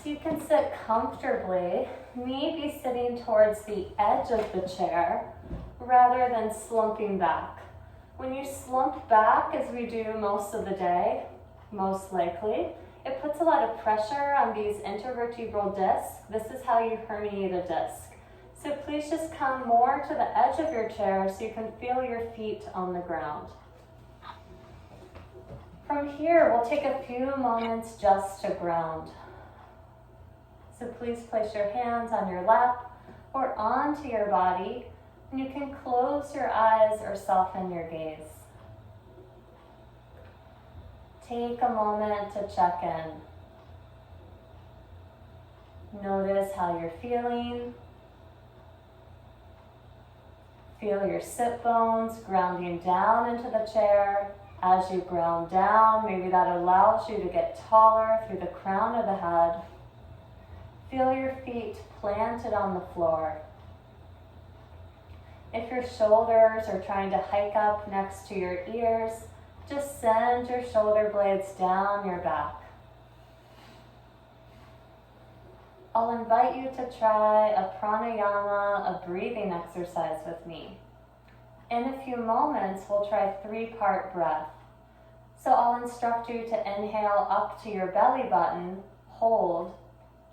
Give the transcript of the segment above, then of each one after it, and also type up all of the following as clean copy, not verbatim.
So you can sit comfortably, maybe sitting towards the edge of the chair rather than slumping back. When you slump back, as we do most of the day, most likely, it puts a lot of pressure on these intervertebral discs. This is how you herniate a disc. So please just come more to the edge of your chair so you can feel your feet on the ground. From here, we'll take a few moments just to ground. So please place your hands on your lap or onto your body, and you can close your eyes or soften your gaze. Take a moment to check in. Notice how you're feeling. Feel your sit bones grounding down into the chair. As you ground down, maybe that allows you to get taller through the crown of the head. Feel your feet planted on the floor. If your shoulders are trying to hike up next to your ears, just send your shoulder blades down your back. I'll invite you to try a pranayama, a breathing exercise with me. In a few moments, we'll try 3-part breath. So I'll instruct you to inhale up to your belly button, hold,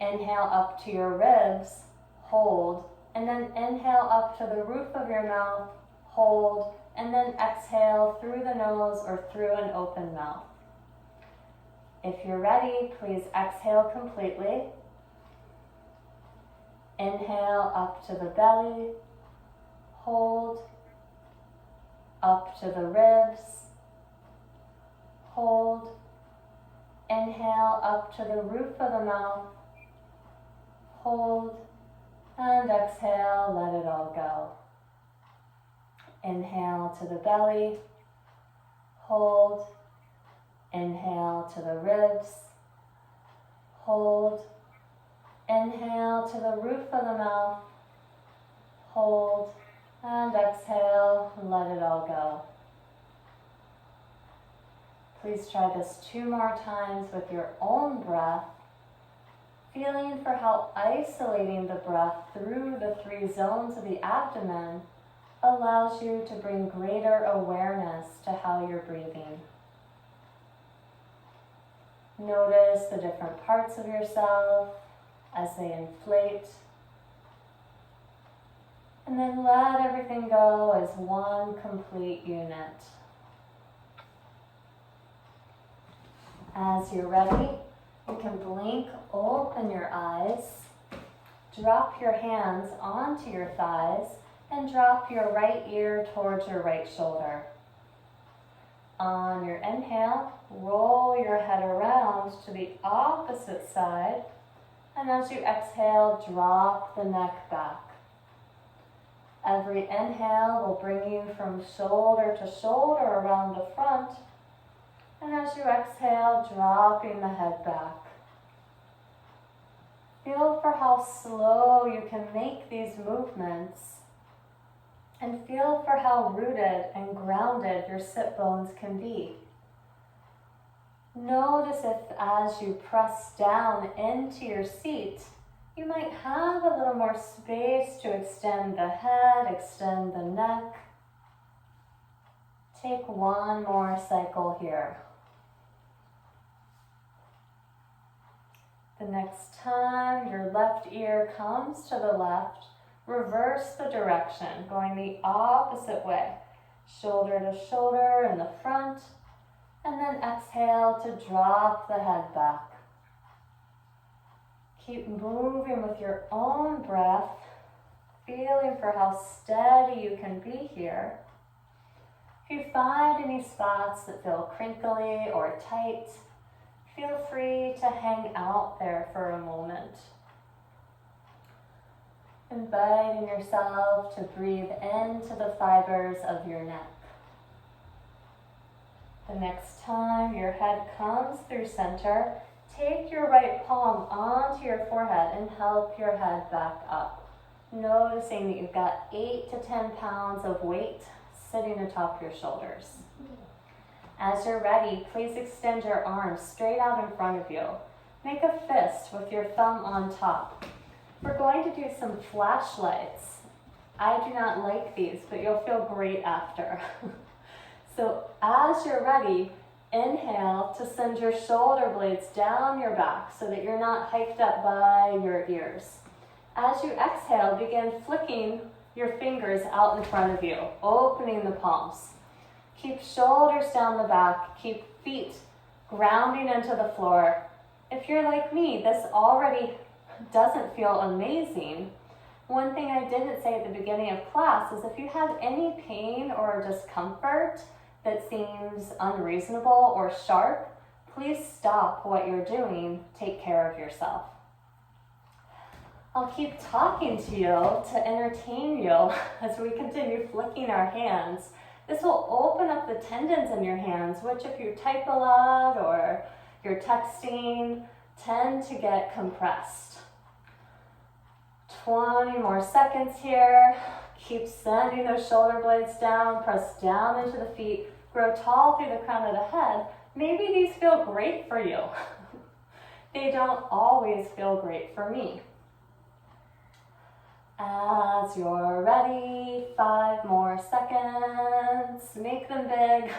inhale up to your ribs, hold, and then inhale up to the roof of your mouth, hold, and then exhale through the nose or through an open mouth. If you're ready, please exhale completely. Inhale up to the belly, hold, up to the ribs, hold, inhale up to the roof of the mouth, hold, and exhale, let it all go. Inhale to the belly, hold, inhale to the ribs, hold, inhale to the roof of the mouth, hold, and exhale, let it all go. Please try this 2 more times with your own breath, feeling for how isolating the breath through the 3 zones of the abdomen allows you to bring greater awareness to how you're breathing. Notice the different parts of yourself as they inflate. And then let everything go as one complete unit. As you're ready, you can blink open your eyes, drop your hands onto your thighs, and drop your right ear towards your right shoulder. On your inhale, roll your head around to the opposite side, and as you exhale, drop the neck back. Every inhale will bring you from shoulder to shoulder around the front, and as you exhale, dropping the head back. Feel for how slow you can make these movements, and feel for how rooted and grounded your sit bones can be. Notice if as you press down into your seat, you might have a little more space to extend the head, extend the neck. Take 1 more cycle here. The next time your left ear comes to the left, reverse the direction, going the opposite way. Shoulder to shoulder in the front, and then exhale to drop the head back. Keep moving with your own breath, feeling for how steady you can be here. If you find any spots that feel crinkly or tight, feel free to hang out there for a moment. Inviting yourself to breathe into the fibers of your neck. The next time your head comes through center, take your right palm onto your forehead and help your head back up. Noticing that you've got 8 to 10 pounds of weight sitting atop your shoulders. As you're ready, please extend your arms straight out in front of you. Make a fist with your thumb on top. We're going to do some flashlights. I do not like these, but you'll feel great after. So as you're ready, inhale to send your shoulder blades down your back so that you're not hiked up by your ears. As you exhale, begin flicking your fingers out in front of you, opening the palms. Keep shoulders down the back, keep feet grounding into the floor. If you're like me, this already doesn't feel amazing. One thing I didn't say at the beginning of class is if you have any pain or discomfort that seems unreasonable or sharp, please stop what you're doing. Take care of yourself. I'll keep talking to you to entertain you as we continue flicking our hands. This will open up the tendons in your hands, which if you type a lot or you're texting, tend to get compressed. 20 more seconds here. Keep sending those shoulder blades down, press down into the feet, grow tall through the crown of the head. Maybe these feel great for you. They don't always feel great for me. As you're ready, 5 more seconds. Make them big.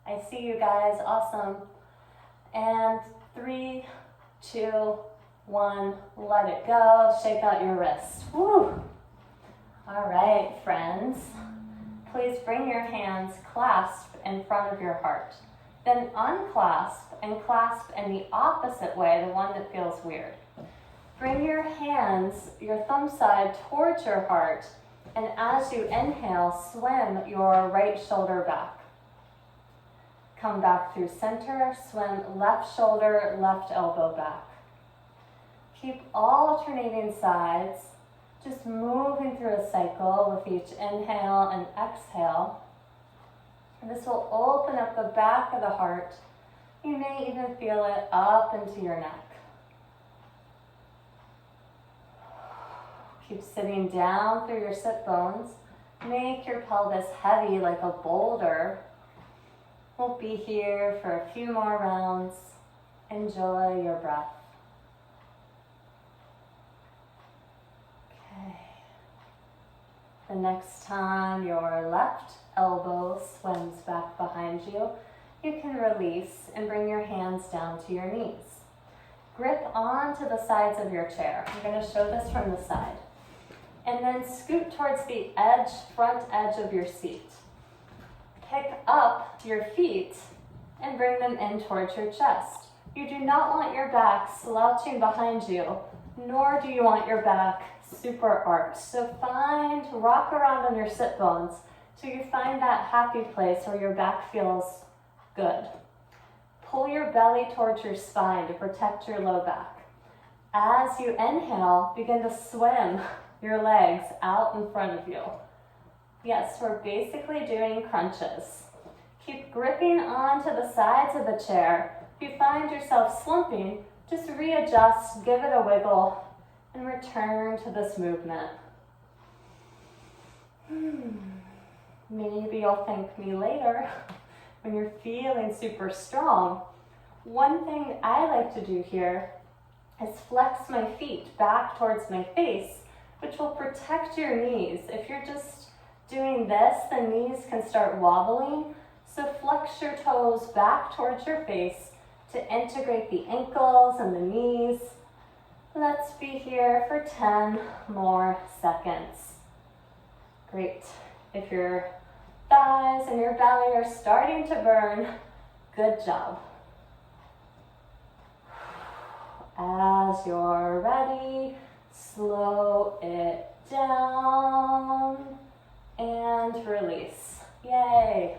I see you guys, awesome. And 3, 2, 1, let it go. Shake out your wrist. Woo! All right, friends. Please bring your hands clasped in front of your heart. Then unclasp and clasp in the opposite way, the one that feels weird. Bring your hands, your thumb side towards your heart, and as you inhale, swim your right shoulder back. Come back through center, swim left shoulder, left elbow back. Keep alternating sides, just moving through a cycle with each inhale and exhale. And this will open up the back of the heart. You may even feel it up into your neck. Keep sitting down through your sit bones. Make your pelvis heavy like a boulder. We'll be here for a few more rounds. Enjoy your breath. Okay. The next time your left elbow swims back behind you, you can release and bring your hands down to your knees. Grip onto the sides of your chair. I'm going to show this from the side. And then scoot towards the edge, front edge of your seat. Pick up your feet and bring them in towards your chest. You do not want your back slouching behind you, nor do you want your back super arched. So rock around on your sit bones till you find that happy place where your back feels good. Pull your belly towards your spine to protect your low back. As you inhale, begin to swim your legs out in front of you. Yes, we're basically doing crunches. Keep gripping onto the sides of the chair. If you find yourself slumping, just readjust, give it a wiggle, and return to this movement. Maybe you'll thank me later when you're feeling super strong. One thing I like to do here is flex my feet back towards my face, which will protect your knees. If you're just doing this, the knees can start wobbling. So flex your toes back towards your face to integrate the ankles and the knees. Let's be here for 10 more seconds. Great. If your thighs and your belly are starting to burn, good job. As you're ready, slow it down and release. Yay.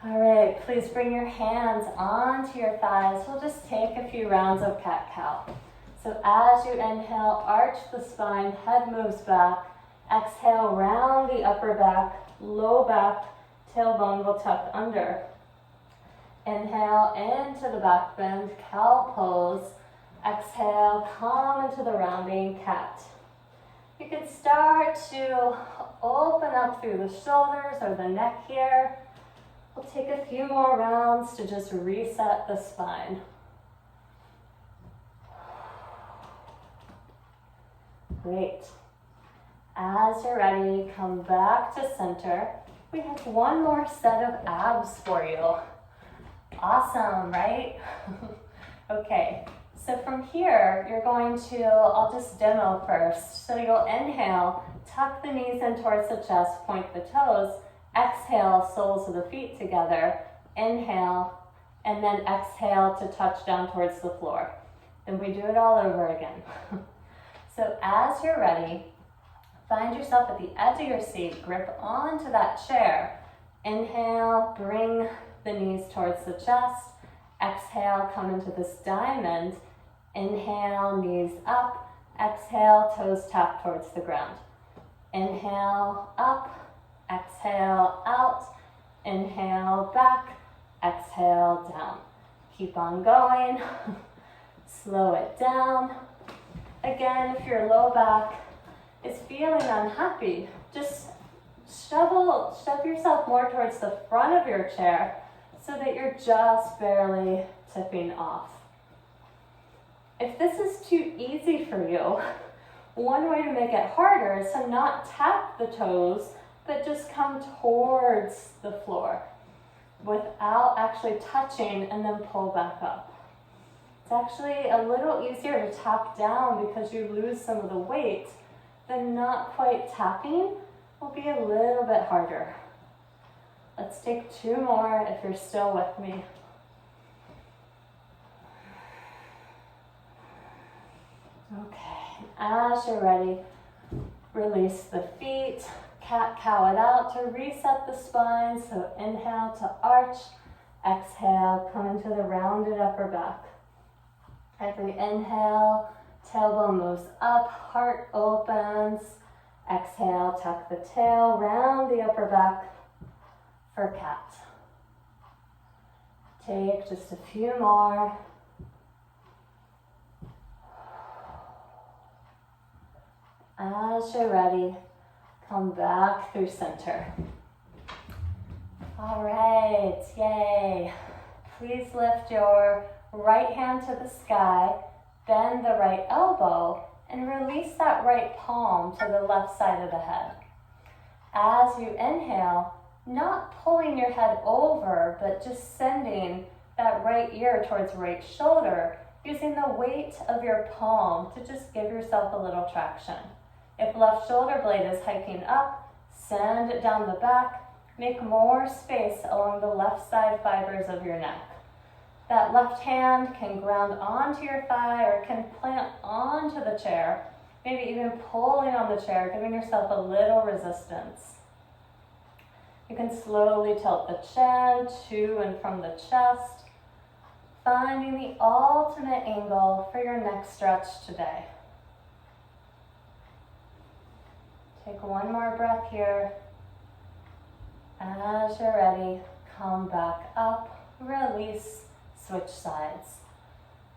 All right, please bring your hands onto your thighs. We'll just take a few rounds of cat-cow. So as you inhale, arch the spine, head moves back. Exhale, round the upper back, low back, tailbone will tuck under. Inhale into the back bend, cow pose. Exhale, come into the rounding cat. You can start to open up through the shoulders or the neck here. We'll take a few more rounds to just reset the spine. Great. As you're ready, come back to center. We have one more set of abs for you. Awesome, right? Okay, so from here, you're going to, I'll just demo first. So you'll inhale, tuck the knees in towards the chest, point the toes. Exhale, soles of the feet together. Inhale, and then exhale to touch down towards the floor. Then we do it all over again. So as you're ready, find yourself at the edge of your seat, grip onto that chair. Inhale, bring the knees towards the chest. Exhale, come into this diamond. Inhale, knees up. Exhale, toes tap towards the ground. Inhale, up. Exhale, out. Inhale, back. Exhale, down. Keep on going. Slow it down. Again, if your low back is feeling unhappy, just shove yourself more towards the front of your chair so that you're just barely tipping off. If this is too easy for you, one way to make it harder is to not tap the toes, but just come towards the floor without actually touching and then pull back up. It's actually a little easier to tap down because you lose some of the weight. The not quite tapping will be a little bit harder. Let's take two more if you're still with me. Okay, as you're ready, release the feet, cat-cow it out to reset the spine. So inhale to arch, exhale, come into the rounded upper back. Every inhale, tailbone moves up, heart opens. Exhale, tuck the tail, round the upper back for cat. Take just a few more. As you're ready, come back through center. All right, yay. Please lift your right hand to the sky, bend the right elbow, and release that right palm to the left side of the head. As you inhale, not pulling your head over, but just sending that right ear towards right shoulder, using the weight of your palm to just give yourself a little traction. If left shoulder blade is hiking up, send it down the back. Make more space along the left side fibers of your neck. That left hand can ground onto your thigh or can plant onto the chair, maybe even pulling on the chair, giving yourself a little resistance. You can slowly tilt the chin to and from the chest, finding the ultimate angle for your next stretch today. Take one more breath here. As you're ready, come back up, release, switch sides.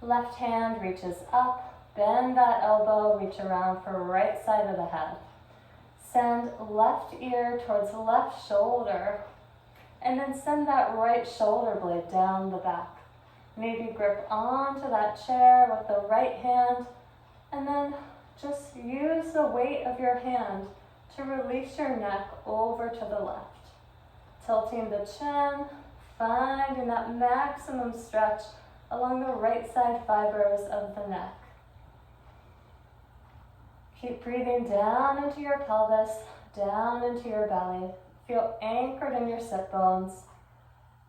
Left hand reaches up, bend that elbow, reach around for right side of the head. Send left ear towards left shoulder, and then send that right shoulder blade down the back. Maybe grip onto that chair with the right hand, and then just use the weight of your hand to release your neck over to the left. Tilting the chin, finding that maximum stretch along the right side fibers of the neck. Keep breathing down into your pelvis, down into your belly. Feel anchored in your sit bones,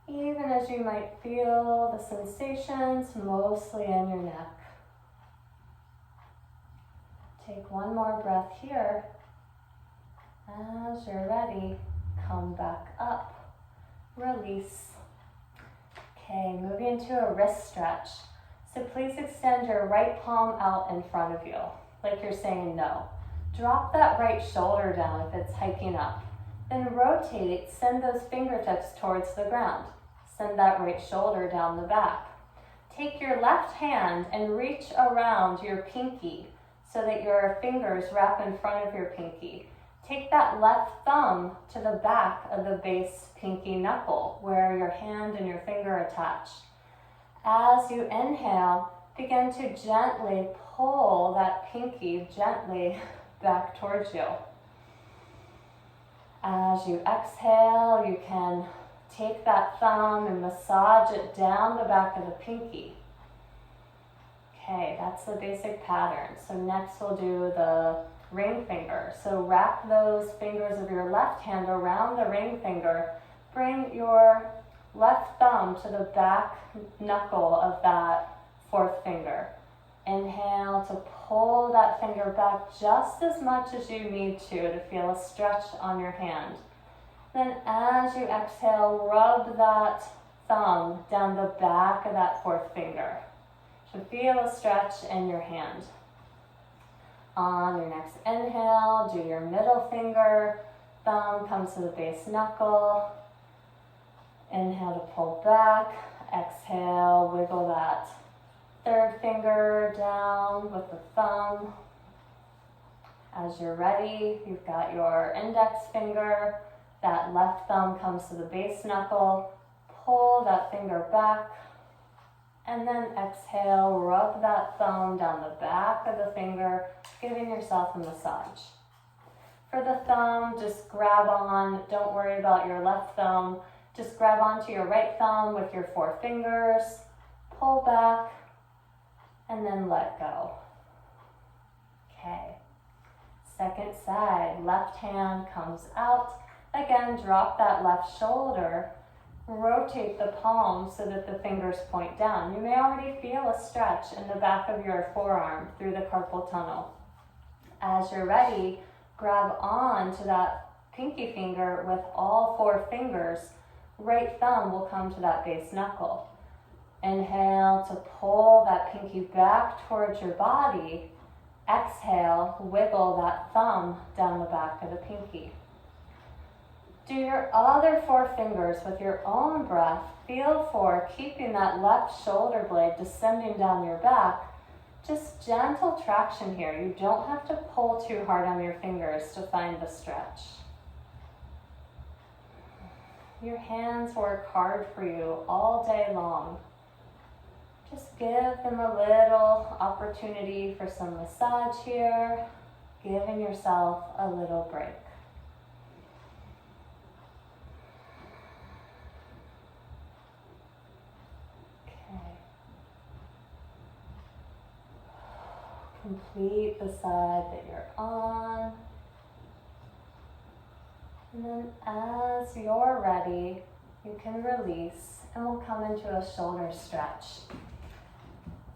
even as you might feel the sensations mostly in your neck. Take one more breath here. As you're ready, come back up, release. Okay, moving into a wrist stretch. So please extend your right palm out in front of you, like you're saying no. Drop that right shoulder down if it's hiking up. Then rotate, send those fingertips towards the ground. Send that right shoulder down the back. Take your left hand and reach around your pinky so that your fingers wrap in front of your pinky. Take that left thumb to the back of the base pinky knuckle where your hand and your finger attach. As you inhale, begin to gently pull that pinky gently back towards you. As you exhale, you can take that thumb and massage it down the back of the pinky. Okay, that's the basic pattern. So next we'll do the ring finger. So wrap those fingers of your left hand around the ring finger. Bring your left thumb to the back knuckle of that fourth finger. Inhale to pull that finger back just as much as you need to feel a stretch on your hand. Then as you exhale, rub that thumb down the back of that fourth finger. So feel a stretch in your hand. On your next inhale, do your middle finger. Thumb comes to the base knuckle. Inhale to pull back. Exhale, wiggle that third finger down with the thumb. As you're ready, you've got your index finger. That left thumb comes to the base knuckle. Pull that finger back. And then exhale, rub that thumb down the back of the finger, giving yourself a massage. For the thumb, just grab on. Don't worry about your left thumb. Just grab onto your right thumb with your four fingers. Pull back. And then let go. Okay. Second side, left hand comes out. Again, drop that left shoulder. Rotate the palm so that the fingers point down. You may already feel a stretch in the back of your forearm through the carpal tunnel. As you're ready, grab on to that pinky finger with all four fingers. Right thumb will come to that base knuckle. Inhale to pull that pinky back towards your body. Exhale, wiggle that thumb down the back of the pinky. Do your other four fingers with your own breath. Feel for keeping that left shoulder blade descending down your back. Just gentle traction here. You don't have to pull too hard on your fingers to find the stretch. Your hands work hard for you all day long. Just give them a little opportunity for some massage here, giving yourself a little break. Complete the side that you're on. And then as you're ready, you can release and we'll come into a shoulder stretch.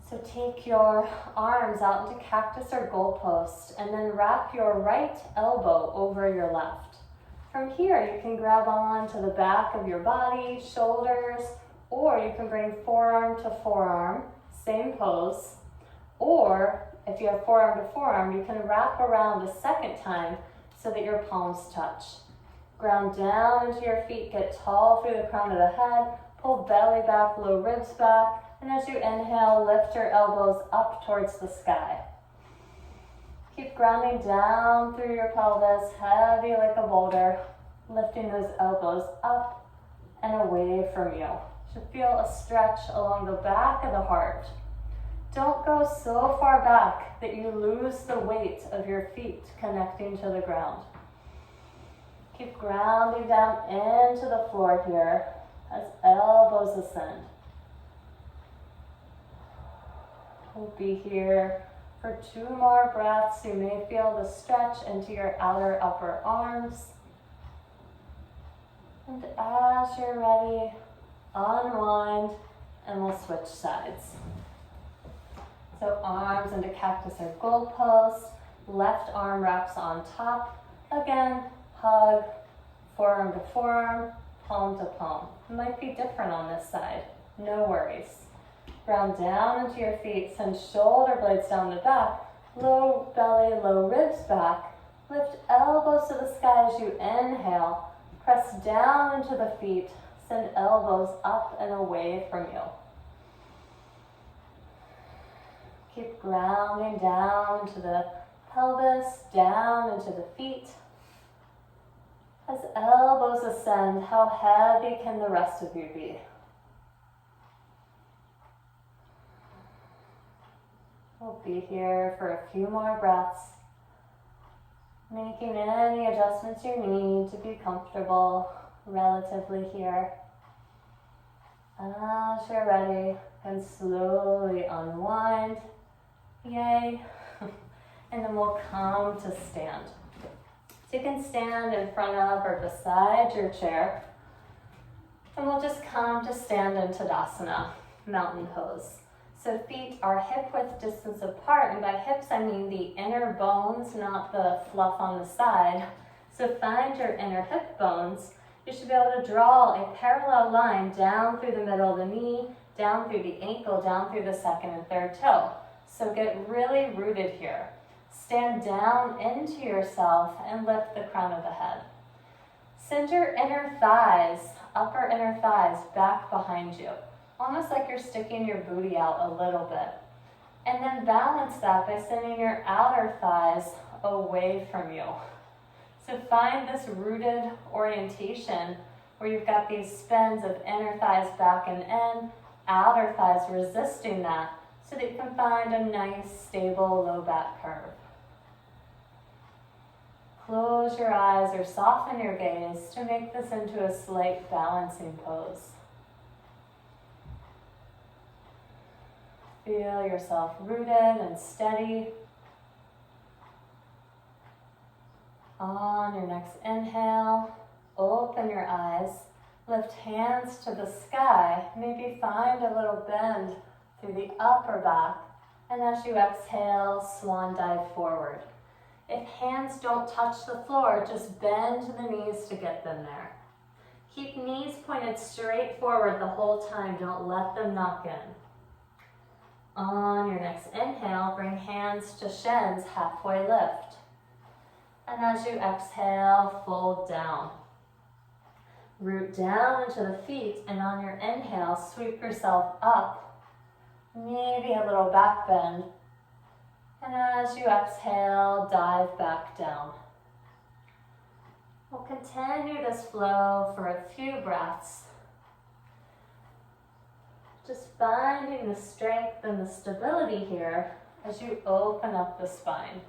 So take your arms out into cactus or goalpost and then wrap your right elbow over your left. From here, you can grab on to the back of your body, shoulders, or you can bring forearm to forearm, same pose. Or if you have forearm to forearm, you can wrap around a second time so that your palms touch. Ground down into your feet, get tall through the crown of the head, pull belly back, low ribs back, and as you inhale, lift your elbows up towards the sky. Keep grounding down through your pelvis, heavy like a boulder, lifting those elbows up and away from you. You should feel a stretch along the back of the heart. Don't go so far back that you lose the weight of your feet connecting to the ground. Keep grounding down into the floor here as elbows ascend. We'll be here for 2 more breaths. You may feel the stretch into your outer upper arms. And as you're ready, unwind and we'll switch sides. So arms into cactus or goalpost, left arm wraps on top. Again, hug, forearm to forearm, palm to palm. It might be different on this side, no worries. Ground down into your feet, send shoulder blades down the back, low belly, low ribs back. Lift elbows to the sky as you inhale. Press down into the feet, send elbows up and away from you. Keep grounding down into the pelvis, down into the feet. As elbows ascend, how heavy can the rest of you be? We'll be here for a few more breaths, making any adjustments you need to be comfortable relatively here. As you're ready, and slowly unwind. Yay. And then we'll come to stand. So you can stand in front of or beside your chair. And we'll just come to stand in Tadasana, mountain pose. So feet are hip width distance apart, and by hips I mean the inner bones, not the fluff on the side. So find your inner hip bones. You should be able to draw a parallel line down through the middle of the knee, down through the ankle, down through the second and third toe. So get really rooted here. Stand down into yourself and lift the crown of the head. Send your inner thighs, upper inner thighs, back behind you. Almost like you're sticking your booty out a little bit. And then balance that by sending your outer thighs away from you. So find this rooted orientation where you've got these spins of inner thighs back and in, outer thighs resisting that, so that you can find a nice, stable, low back curve. Close your eyes or soften your gaze to make this into a slight balancing pose. Feel yourself rooted and steady. On your next inhale, open your eyes, lift hands to the sky, maybe find a little bend through the upper back, and as you exhale, swan dive forward. If hands don't touch the floor, just bend the knees to get them there. Keep knees pointed straight forward the whole time, don't let them knock in. On your next inhale, bring hands to shins, halfway lift. And as you exhale, fold down. Root down into the feet, and on your inhale, sweep yourself up. Maybe a little back bend. And as you exhale, dive back down. We'll continue this flow for a few breaths. Just finding the strength and the stability here as you open up the spine.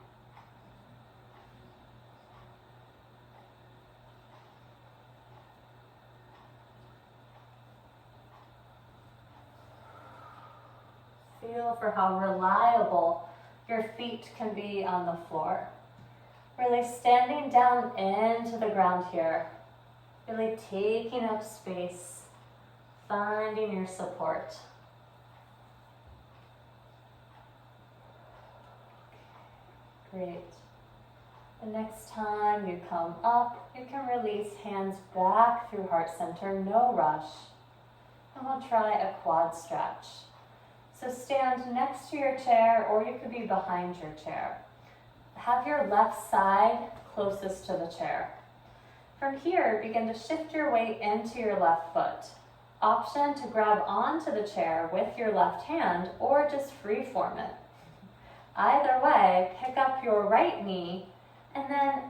Feel for how reliable your feet can be on the floor. Really standing down into the ground here. Really taking up space, finding your support. Great. The next time you come up, you can release hands back through heart center, no rush. And we'll try a quad stretch. So stand next to your chair, or you could be behind your chair. Have your left side closest to the chair. From here, begin to shift your weight into your left foot. Option to grab onto the chair with your left hand, or just freeform it. Either way, pick up your right knee, and then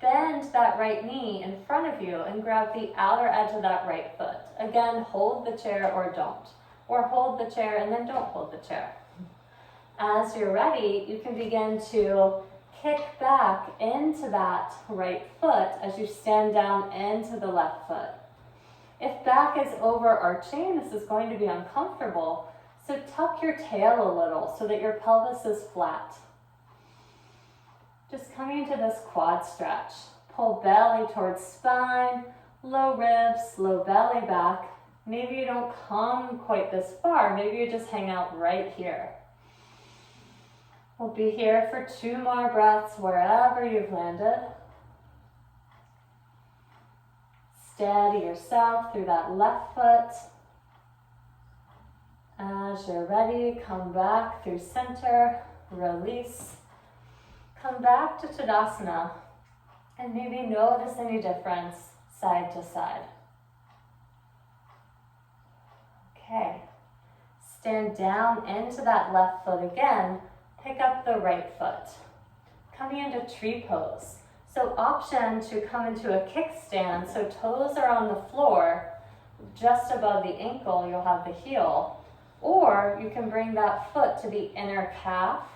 bend that right knee in front of you and grab the outer edge of that right foot. Again, hold the chair or don't. Or hold the chair and then don't hold the chair. As you're ready, you can begin to kick back into that right foot as you stand down into the left foot. If back is overarching, this is going to be uncomfortable, so tuck your tail a little so that your pelvis is flat. Just coming to this quad stretch. Pull belly towards spine, low ribs, low belly back. Maybe you don't come quite this far. Maybe you just hang out right here. We'll be here for 2 more breaths wherever you've landed. Steady yourself through that left foot. As you're ready, come back through center, release. Come back to Tadasana and maybe notice any difference side to side. Okay, stand down into that left foot again, pick up the right foot. Coming into tree pose. So option to come into a kickstand, so toes are on the floor, just above the ankle, you'll have the heel. Or you can bring that foot to the inner calf,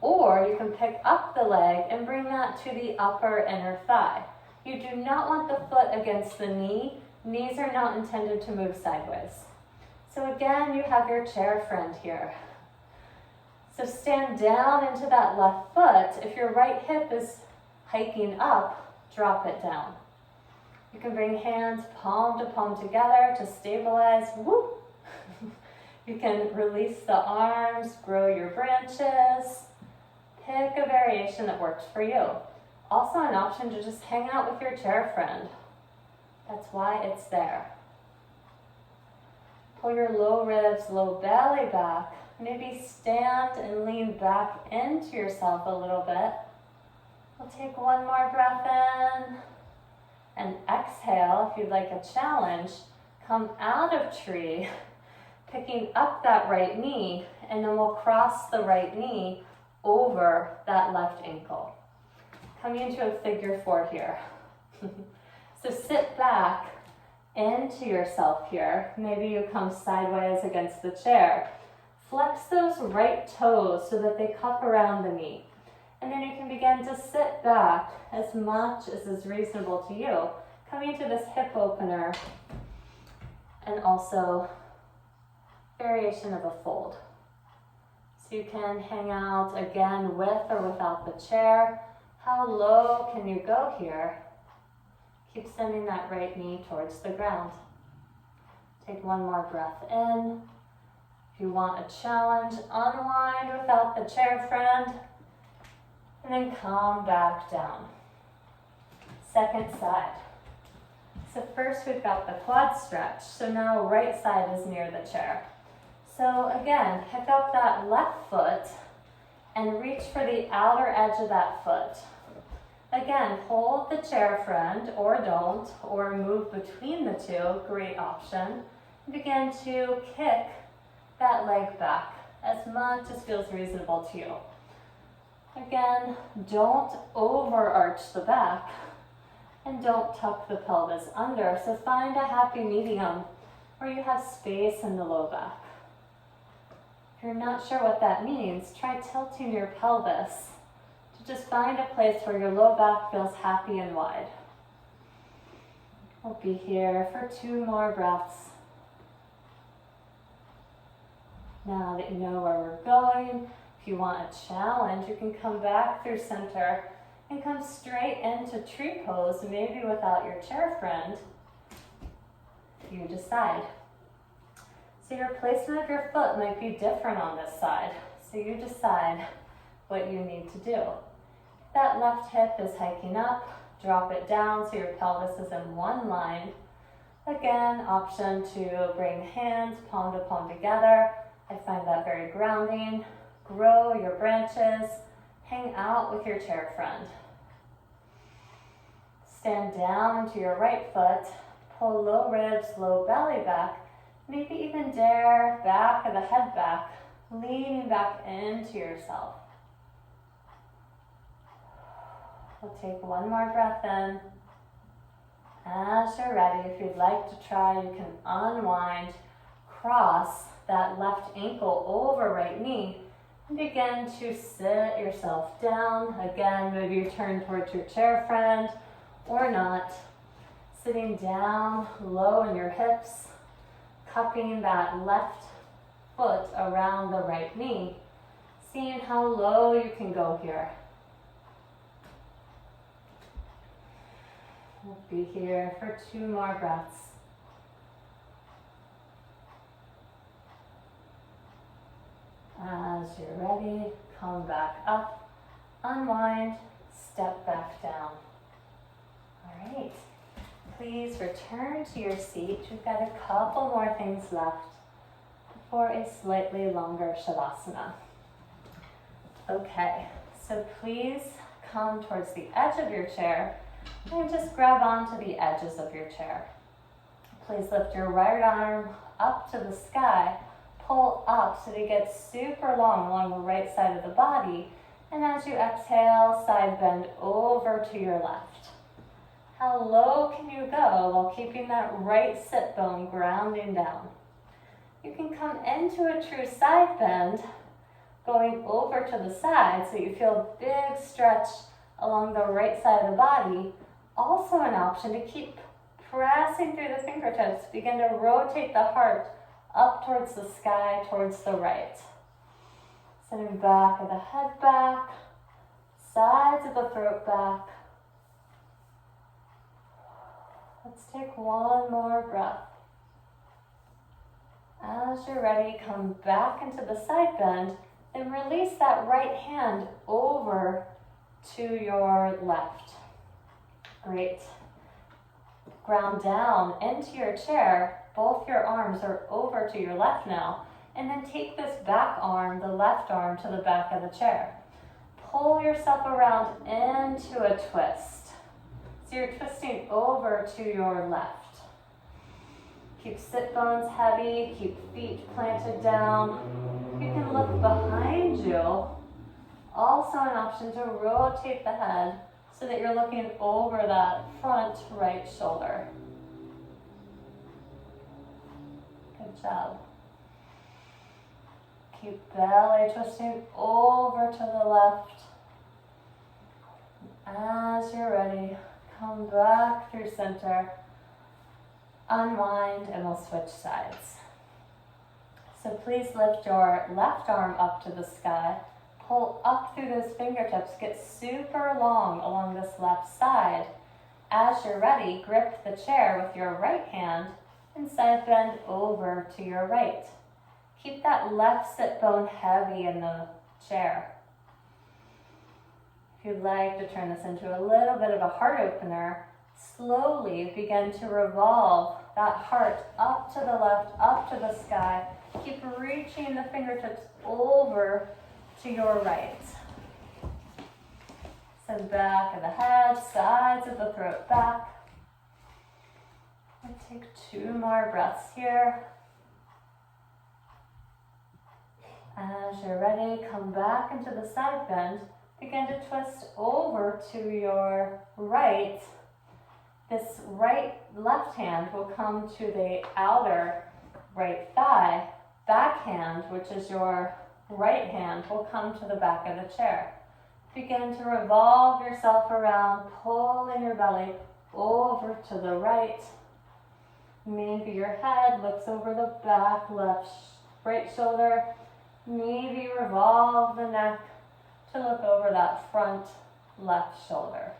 or you can pick up the leg and bring that to the upper inner thigh. You do not want the foot against the knee. Knees are not intended to move sideways. So again, you have your chair friend here. So stand down into that left foot. If your right hip is hiking up, drop it down. You can bring hands palm to palm together to stabilize. Whoop. You can release the arms, grow your branches. Pick a variation that works for you. Also an option to just hang out with your chair friend. That's why it's there. Pull your low ribs, low belly back. Maybe stand and lean back into yourself a little bit. We'll take one more breath in and exhale. If you'd like a challenge, come out of tree, picking up that right knee, and then we'll cross the right knee over that left ankle. Coming into a figure 4 here. So sit back into yourself here. Maybe you come sideways against the chair. Flex those right toes so that they cup around the knee. And then you can begin to sit back as much as is reasonable to you. Coming to this hip opener and also variation of a fold. So you can hang out again with or without the chair. How low can you go here? Keep sending that right knee towards the ground. Take one more breath in. If you want a challenge, unwind without the chair friend, and then come back down. Second side. So first we've got the quad stretch. So now right side is near the chair. So again, pick up that left foot and reach for the outer edge of that foot. Again, hold the chair friend or don't, or move between the two, great option. Begin to kick that leg back as much as feels reasonable to you. Again, don't overarch the back and don't tuck the pelvis under. So find a happy medium where you have space in the low back. If you're not sure what that means, try tilting your pelvis to just find a place where your low back feels happy and wide. We'll be here for 2 more breaths. Now that you know where we're going, if you want a challenge, you can come back through center and come straight into tree pose, maybe without your chair friend. You decide. So your placement of your foot might be different on this side. So you decide what you need to do. If that left hip is hiking up, drop it down so your pelvis is in one line. Again, option to bring hands palm to palm together. I find that very grounding. Grow your branches. Hang out with your chair friend. Stand down into your right foot. Pull low ribs, low belly back. Maybe even dare back of the head back, leaning back into yourself. We'll take one more breath in. As you're ready, if you'd like to try, you can unwind, cross that left ankle over right knee, and begin to sit yourself down. Again, maybe you turn towards your chair friend or not. Sitting down low in your hips, cupping that left foot around the right knee, seeing how low you can go here. We'll be here for 2 more breaths. As you're ready, come back up, unwind, step back down. All right. Please return to your seat. We've got a couple more things left for a slightly longer Shavasana. Okay, so please come towards the edge of your chair and just grab onto the edges of your chair. Please lift your right arm up to the sky, pull up so that it gets super long along the right side of the body, and as you exhale, side bend over to your left. How low can you go while keeping that right sit bone grounding down? You can come into a true side bend, going over to the side so you feel a big stretch along the right side of the body. Also an option to keep pressing through the fingertips. Begin to rotate the heart up towards the sky, towards the right. Sending back of the head back, sides of the throat back. Let's take one more breath. As you're ready, come back into the side bend and release that right hand over to your left. Great. Ground down into your chair. Both your arms are over to your left now. And then take this back arm, the left arm, to the back of the chair. Pull yourself around into a twist. So you're twisting over to your left. Keep sit bones heavy, keep feet planted down. You can look behind you. Also an option to rotate the head so that you're looking over that front right shoulder. Good job. Keep belly twisting over to the left. As you're ready, come back through center. Unwind and we'll switch sides. So please lift your left arm up to the sky. Pull up through those fingertips. Get super long along this left side. As you're ready, grip the chair with your right hand and side bend over to your right. Keep that left sit bone heavy in the chair. If you'd like to turn this into a little bit of a heart opener, slowly begin to revolve that heart up to the left, up to the sky. Keep reaching the fingertips over to your right. Send back of the head, sides of the throat back. And take 2 more breaths here. As you're ready, come back into the side bend. Begin to twist over to your right. This left hand will come to the outer right thigh. Back hand, which is your right hand, will come to the back of the chair. Begin to revolve yourself around, pulling your belly over to the right. Maybe your head looks over the back right shoulder. Maybe revolve the neck to look over that front left shoulder.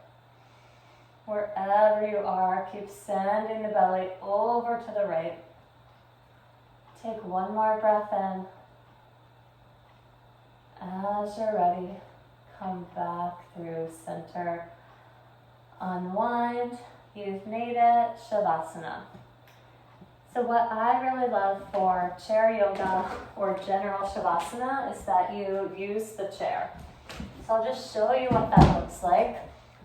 Wherever you are, keep sending the belly over to the right. Take 1 more breath in. As you're ready, come back through center. Unwind. You've made it. Shavasana. So what I really love for chair yoga or general Shavasana is that you use the chair. So I'll just show you what that looks like.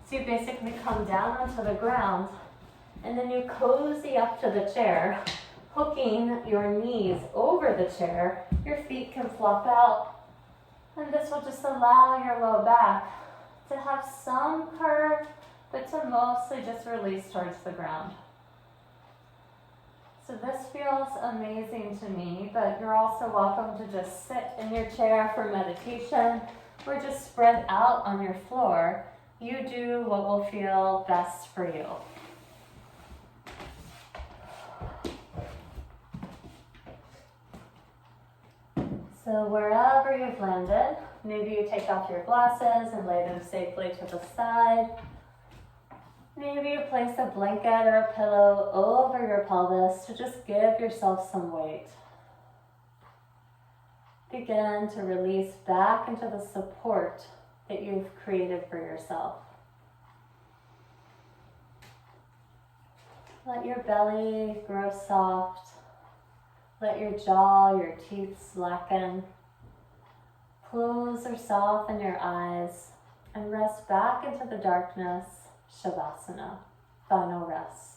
So you basically come down onto the ground and then you cozy up to the chair, hooking your knees over the chair. Your feet can flop out, and this will just allow your low back to have some curve, but to mostly just release towards the ground. So this feels amazing to me, but you're also welcome to just sit in your chair for meditation or just spread out on your floor. You do what will feel best for you. So wherever you've landed, maybe you take off your glasses and lay them safely to the side. Maybe you place a blanket or a pillow over your pelvis to just give yourself some weight. Begin to release back into the support that you've created for yourself. Let your belly grow soft. Let your jaw, your teeth slacken. Close or soften your eyes and rest back into the darkness. Shavasana, final rest.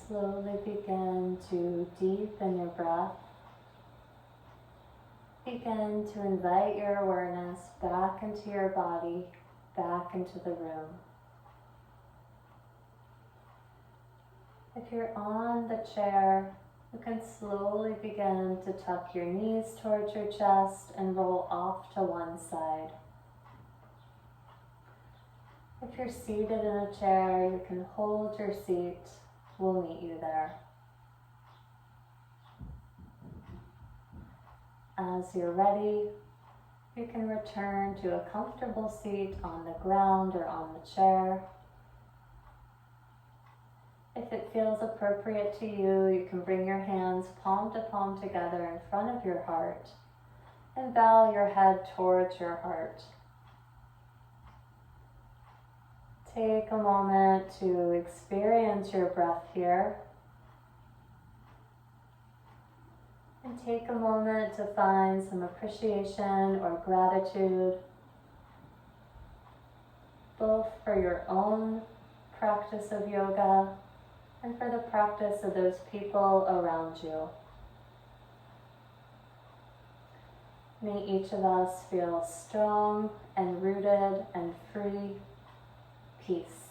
Slowly begin to deepen your breath. Begin to invite your awareness back into your body, back into the room. If you're on the chair, you can slowly begin to tuck your knees towards your chest and roll off to one side. If you're seated in a chair, you can hold your seat. We'll meet you there. As you're ready, you can return to a comfortable seat on the ground or on the chair. If it feels appropriate to you, you can bring your hands palm to palm together in front of your heart and bow your head towards your heart. Take a moment to experience your breath here. And take a moment to find some appreciation or gratitude, both for your own practice of yoga and for the practice of those people around you. May each of us feel strong and rooted and free. Peace.